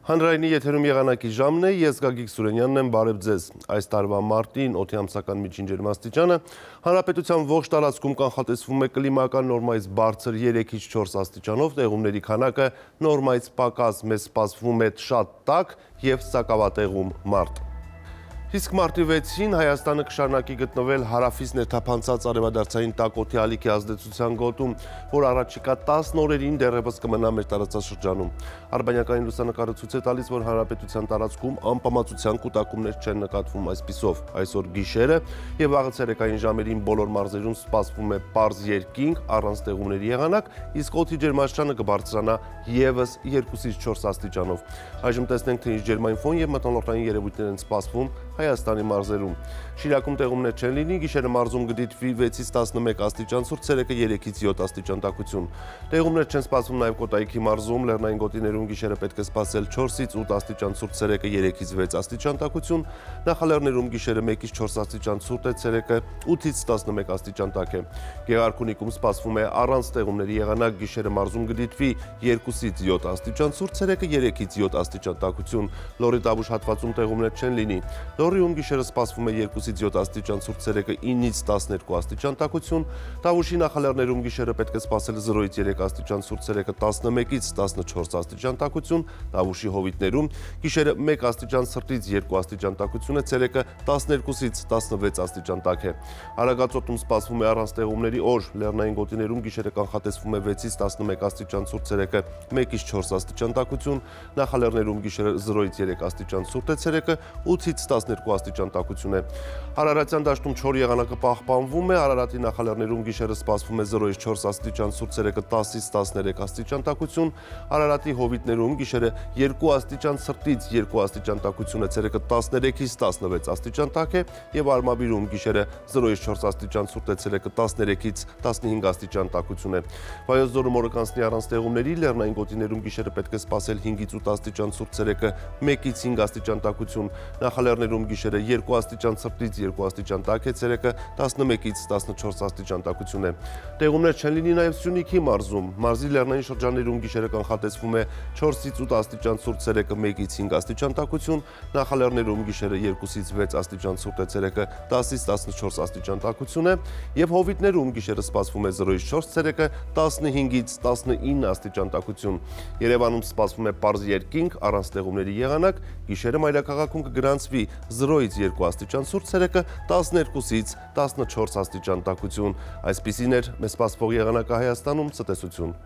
Հանրայինի եթերում եղանակի ժամն է, ես Գագիկ Սուրենյանն եմ, բարև ձեզ։ Այս տարվա մարտին օդի ամսական միջին ջերմաստիճանը հանրապետության ողջ տարածքում կանխատեսվում է կլիմայական նորմայից բարձր 3-ից 4 աստիճանով, տեղումների քանակը նորմայից պակաս, մեզ սպասվում է շատ տաք և սակավատեղում մարտ։ Իսկ մարտի 6-ին Հայաստանը կշարունակի գտնվել հարավից ներթափանցած արևադարձային տաք օդի ալիքի ազդեցության գոտում, որ առաջիկա 10 օրերին դեռևս կմնա մեր տարածաշրջանում։ Արբանյակային լուսանկարը ցույց է տալիս, որ հանրապետության տարածքում անպամացության կուտակումներ չեն նկատվում այսպիսով։ Այսօր գիշերը եւ վաղը ցերեկային ժամերին բոլոր մարզերում սպասվում է պարզ երկինք առանց տեղումների եղանակ, իսկ օդի ջերմաստիճանը կբարձրանա եւս 2-ից 4 աստիճանով։ Այժմ տեսնենք, թե ինչ ջերմային ֆոն եւ մթնոլորտային երևույթներ են սպասվում Հայաստանի մարզերում։ Շիրակում տեղումներ չեն լինի, գիշերը մարզում կդիտվի 6-ից 11 աստիճան ցուրտ, ցերեկը 3-ից 7 աստիճան տաքություն։ Տեղումներ չեն սպասվում նաև Կոտայքի մարզում, լեռնային գոտիներում գիշերը պետք է սպասել 4-ից 8 աստիճան ցուրտ, ցերեկը 3-ից 6 աստիճան տաքություն, նախալեռներում գիշերը 1-ից 4 աստիճան ցուրտ է, ցերեկը 8-ից 11 աստիճան տաք է։ Գեղարքունիքում սպասվում է առանց տեղումների եղանակ, գիշերը մարզում կդիտվի 2-ից 7 աստիճան ցուրտ, ցերեկը 3-ից 7 աստիճան տաքություն, Լոռի Տավուշ հատվածում տեղումներ չեն լինի։ Լոռիում գիշերը սպասվում է 2-ից 7 աստիճան ցուրտ, ցերեկը 9-ից 12 աստիճան տաքություն, Տավուշի նախալեռներում գիշերը պետք է սպասել 0-ից 3 աստիճան ցուրտ, ցերեկը 11-ից 14 աստիճան տաքություն, Տավուշի հովիտներում գիշերը 1 աստիճան ցրտից 2 աստիճան տաքություն է, ցերեկը 12-ից 16 աստիճան տաք է։ Արագածոտում սպասվում է առանց տեղումների օր, լեռնային գոտիներում գիշերը կանխատեսվում է 6-ից 11 աստիճան ցուրտ, ցերեկը 1-ից 4 աստիճան տաքություն, նախալեռներում գիշերը 0-ից 3 աստիճան ցուրտ է, ցերեկը 8-ից 12 աստիճան տաքություն է։ Արարատյան դաշտում չոր եղանակը պահպանվում է, Արարատի նախալեռներում գիշերը սպասվում է 0-ից 4 աստիճան ցուրտ, ցերեկը 10-ից 13 աստիճան տաքություն, Արարատի հովիտներում գիշերը 2 աստիճան ցրտից 2 աստիճան տաքություն է, ցերեկը 13-ից 16 աստիճան տաք է եւ Արմավիրում գիշերը 0-ից 4 աստիճան ցուրտ է, ցերեկը 13-ից 15 աստիճան տաքություն է։ Վայոց ձորում օրը կանցնի առանց տեղումների, լեռնային գոտիներում գիշերը պետք է սպասել 5-ից 8 աստիճան ցուրտ, ցերեկը 1-ից 5 աստիճան տաքություն, նախալեռներում գիշերը 2 աստիճան ցրտից 2 աստիճան տաք է, ցերեկը 11-ից 14 աստիճան տաքություն է։ Տեղումներ չեն լինի նաև Սյունիքի մարզում, մարզի լեռնային շրջաններում գիշերը կանխատեսվում է 4-ից 8 աստիճան ցուրտ, ցերեկը 1-ից 5 աստիճան տաքություն, նախալեռներում գիշերը 2-ից 6 աստիճան ցուրտ է, ցերեկը 10-ից 14 աստիճան տաքություն է եւ հովիտներում գիշերը սպասվում է 0-ից 4, ցերեկը 15-ից 19 աստիճան տաքություն։ Երևանում սպասվում է պարզ երկինք առանց տեղումների եղանակ, գիշերը մայրաքաղաքում կգրանցվի 0-ից 2 աստիճան ցուրտ, ցերեկը 12-ից 14 աստիճան տաքություն։ Այսպիսին էր մեզ սպասվող եղանակը Հայաստանում, ցտեսություն։